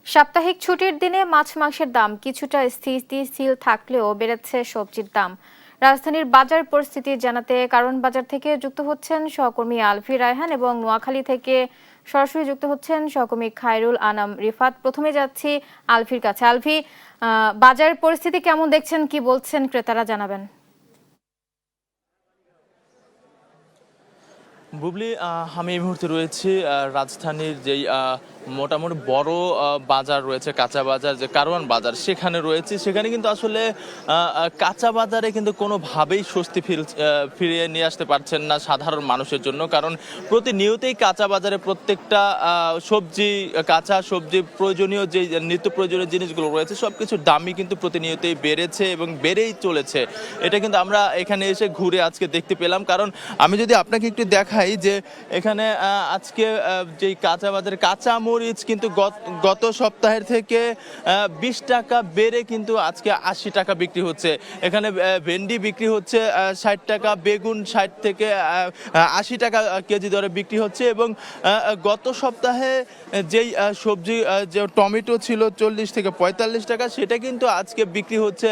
সাপ্তাহিক ছুটির দিনে মাছ মাংসের দাম কিছুটা স্থিতিশীল থাকলেও বেড়েছে সবজির দাম। রাজধানীর বাজার পরিস্থিতি জানাতে কারণ বাজার থেকে যুক্ত হচ্ছেন সহকর্মী আলফি রায়হান এবং নোয়াখালী থেকে সরাসরি যুক্ত হচ্ছেন সহকর্মী খায়রুল আনাম রিফাত। প্রথমে যাচ্ছি আলফির কাছে। আলফি, বাজারের পরিস্থিতি কেমন দেখছেন, কি বলছেন ক্রেতারা, জানাবেন। বুবলি, আমি এই মুহূর্তে রয়েছি রাজধানীর যেই মোটামুটি বড় বাজার রয়েছে, কাঁচা বাজার, যে কারওয়ান বাজার, সেখানে রয়েছে। সেখানে কিন্তু আসলে কাঁচা বাজারে কিন্তু কোনোভাবেই স্বস্তি ফিরিয়ে নিয়ে আসতে পারছেন না সাধারণ মানুষের জন্য। কারণ প্রতিনিয়তই কাঁচা বাজারে প্রত্যেকটা সবজি, কাঁচা সবজি, প্রয়োজনীয় যে নিত্য প্রয়োজনীয় জিনিসগুলো রয়েছে সব কিছুর দামই কিন্তু প্রতিনিয়তই বেড়েছে এবং বেড়েই চলেছে। এটা কিন্তু আমরা এখানে এসে ঘুরে আজকে দেখতে পেলাম। কারণ আমি যদি আপনাকে একটু দেখাই যে এখানে আজকে যেই কাঁচা বাজারে কাঁচা মরিচ কিন্তু গত সপ্তাহের থেকে 20 টাকা বেড়ে কিন্তু আজকে 80 টাকা বিক্রি হচ্ছে। এখানে ভেন্ডি বিক্রি হচ্ছে 60 টাকা, বেগুন 60 থেকে 80 টাকা কেজি দরে বিক্রি হচ্ছে। এবং গত সপ্তাহে যেই সবজি, যে টমেটো ছিল 40 থেকে 45 টাকা, সেটা কিন্তু আজকে বিক্রি হচ্ছে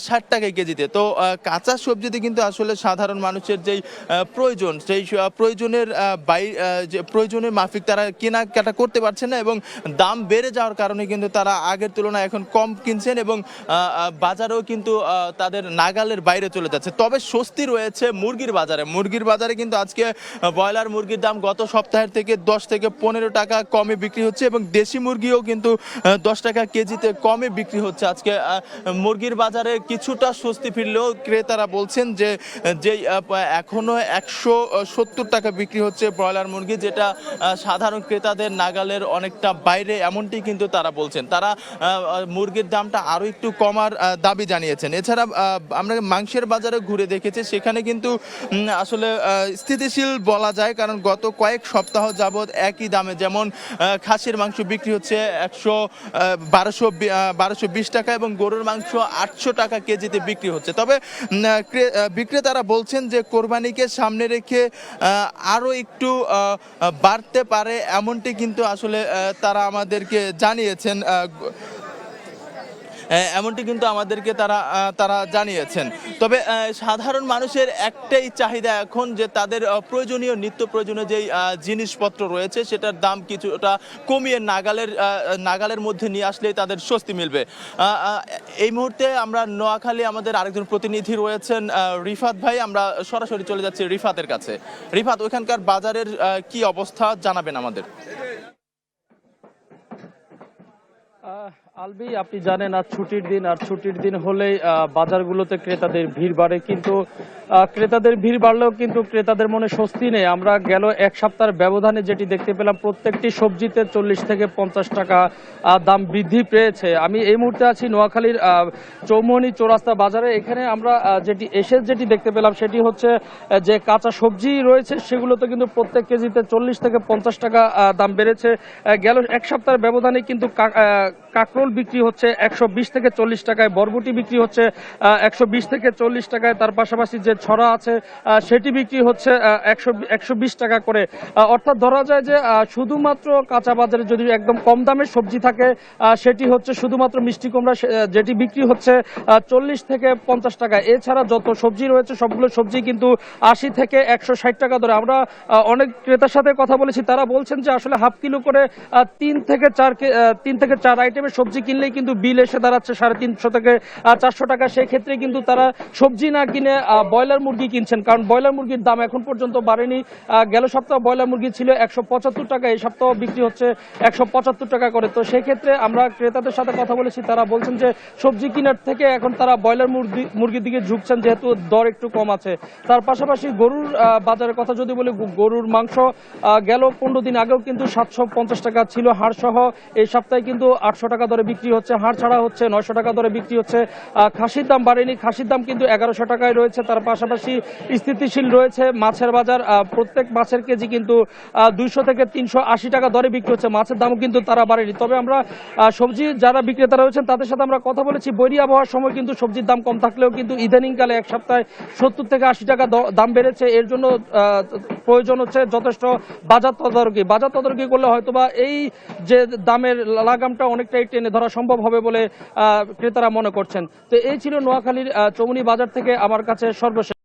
60 টাকা কেজিতে। তো কাঁচা সবজিতে কিন্তু আসলে সাধারণ মানুষের যেই প্রয়োজন, সেই প্রয়োজনের যে প্রয়োজনের মাফিক তারা কেনাকাটা করতে পারছে না এবং দাম বেড়ে যাওয়ার কারণে কিন্তু তারা আগের তুলনায় এখন কম কিনছেন এবং বাজারেও কিন্তু তাদের নাগালের বাইরে চলে যাচ্ছে। তবে স্বস্তি রয়েছে মুরগির বাজারে। মুরগির বাজারে কিন্তু আজকে ব্রয়লার মুরগির দাম গত সপ্তাহের থেকে 10 থেকে 15 টাকা কমে বিক্রি হচ্ছে এবং দেশি মুরগিও কিন্তু 10 টাকা কেজিতে কমে বিক্রি হচ্ছে। আজকে মুরগির বাজারে কিছুটা স্বস্তি ফিরলেও ক্রেতারা বলছেন যে এখনো 170 টাকা বিক্রি হচ্ছে ব্রয়লার মুরগি, যেটা সাধারণ ক্রেতাদের নাগালের অনেকটা বাইরে, এমনটি কিন্তু তারা বলছেন। তারা মুরগির দামটা আরও একটু কমার দাবি জানিয়েছেন। এছাড়া আমরা মাংসের বাজারে ঘুরে দেখেছি, সেখানে কিন্তু আসলে স্থিতিশীল বলা যায়। কারণ গত কয়েক সপ্তাহ যাবৎ একই দামে, যেমন খাসির মাংস বিক্রি হচ্ছে 1220 টাকা এবং গরুর মাংস 800 টাকা কেজিতে বিক্রি হচ্ছে। তবে বিক্রেতারা বলছেন যে কোরবানিকে সামনে রেখে আরও একটু বাড়তে পারে, এমনটি কিন্তু আসলে তারা আমাদেরকে জানিয়েছেন। এমনটি কিন্তু আমাদেরকে তারা জানিয়েছেন। তবে সাধারণ মানুষের একটাই চাহিদা এখন, যে তাদের প্রয়োজনীয় নিত্য প্রয়োজনীয় যেই জিনিসপত্র রয়েছে সেটার দাম কিছুটা কমিয়ে নাগালের মধ্যে নিয়ে আসলেই তাদের স্বস্তি মিলবে। এই মুহূর্তে আমরা নোয়াখালী, আমাদের আরেকজন প্রতিনিধি রয়েছেন রিফাত ভাই, আমরা সরাসরি চলে যাচ্ছি রিফাতের কাছে। রিফাত, ওইখানকার বাজারের কি অবস্থা জানাবেন আমাদের। আলবি, আপনি জানেন আজ ছুটির দিন, আর ছুটির দিন হলেই বাজারগুলোতে ক্রেতাদের ভিড় বাড়ে। কিন্তু ক্রেতাদের ভিড় বাড়লেও কিন্তু ক্রেতাদের মনে স্বস্তি নেই। আমরা গেল এক সপ্তাহের ব্যবধানে যেটি দেখতে পেলাম, প্রত্যেকটি সবজিতে 40 থেকে 50 টাকা দাম বৃদ্ধি পেয়েছে। আমি এই মুহূর্তে আছি নোয়াখালীর চৌমুহনী চৌরাস্তা বাজারে। এখানে আমরা যেটি দেখতে পেলাম সেটি হচ্ছে যে কাঁচা সবজি রয়েছে সেগুলোতে কিন্তু প্রত্যেক কেজিতে 40 থেকে 50 টাকা দাম বেড়েছে। গেল এক সপ্তাহের ব্যবধানে কিন্তু কাঁকরোল বিক্রি হচ্ছে 120 থেকে 40 টাকায়, বরবটি বিক্রি হচ্ছে 120 থেকে 40 টাকায়, তার পাশাপাশি যে ছড়া আছে সেটি বিক্রি হচ্ছে 120 টাকা করে। অর্থাৎ ধরা যায় যে শুধুমাত্র কাঁচা বাজারে যদি একদম কম দামের সবজি থাকে সেটি হচ্ছে শুধুমাত্র মিষ্টি কুমড়া, যেটি বিক্রি হচ্ছে 40 থেকে 50 টাকা। এছাড়া যত সবজি রয়েছে সবগুলো সবজি কিন্তু 80 থেকে 160 টাকা ধরে। আমরা অনেক ক্রেতার সাথে কথা বলেছি, তারা বলছেন যে আসলে হাফ কিলো করে 3 থেকে 4 আইটেমের সবজি কিনলেই কিন্তু বিল এসে দাঁড়াচ্ছে 350 থেকে 400 টাকা। সেক্ষেত্রে কিন্তু তারা সবজি না কিনে ব্রয়লার মুরগি কিনছেন, কারণ ব্রয়লার মুরগির দাম এখন পর্যন্ত বাড়েনি। গেল সপ্তাহে ব্রয়লার মুরগি ছিল 175 টাকা, এই সপ্তাহ বিক্রি হচ্ছে 175 টাকা করে। তো সেক্ষেত্রে আমরা ক্রেতাদের সাথে কথা বলেছি, তারা বলছেন যে সবজি কেনার থেকে এখন তারা ব্রয়লার মুরগির দিকে ঝুঁকছেন, যেহেতু দর একটু কম আছে। তার পাশাপাশি গরুর বাজারের কথা যদি বলি, গরুর মাংস গেল 15 দিন আগেও কিন্তু 750 টাকা ছিল হাড় সহ, এই সপ্তাহে কিন্তু 800 টাকা টাকা দরে বিক্রি হচ্ছে, হাড় ছাড়া হচ্ছে 900 টাকা দরে বিক্রি হচ্ছে। খাসির দাম বাড়েনি, খাসির দাম কিন্তু 1100 টাকায় রয়েছে। তার পাশাপাশি স্থিতিশীল রয়েছে মাছের বাজার। প্রত্যেক মাছের কেজি কিন্তু 200 থেকে 380 টাকা দরে বিক্রি হচ্ছে। মাছের দামও কিন্তু তারা বাড়েনি। তবে আমরা সবজি যারা বিক্রেতা রয়েছেন তাদের সাথে আমরা কথা বলেছি, বৈরী আবহাওয়ার সময় কিন্তু সবজির দাম কম থাকলেও কিন্তু ইদানিংকালে এক সপ্তাহে 70 থেকে 80 টাকা দাম বেড়েছে। এর জন্য প্রয়োজন হচ্ছে যথেষ্ট বাজার তদারকি। বাজার তদারকি করলে হয়তোবা এই যে দামের লাগামটা অনেকটাই টেনে ধরা সম্ভব হবে বলে ক্রেতারা মনে করছেন। তো এই ছিল নোয়াখালীর চৌমুহনী বাজার থেকে আমার কাছে সর্বশেষ।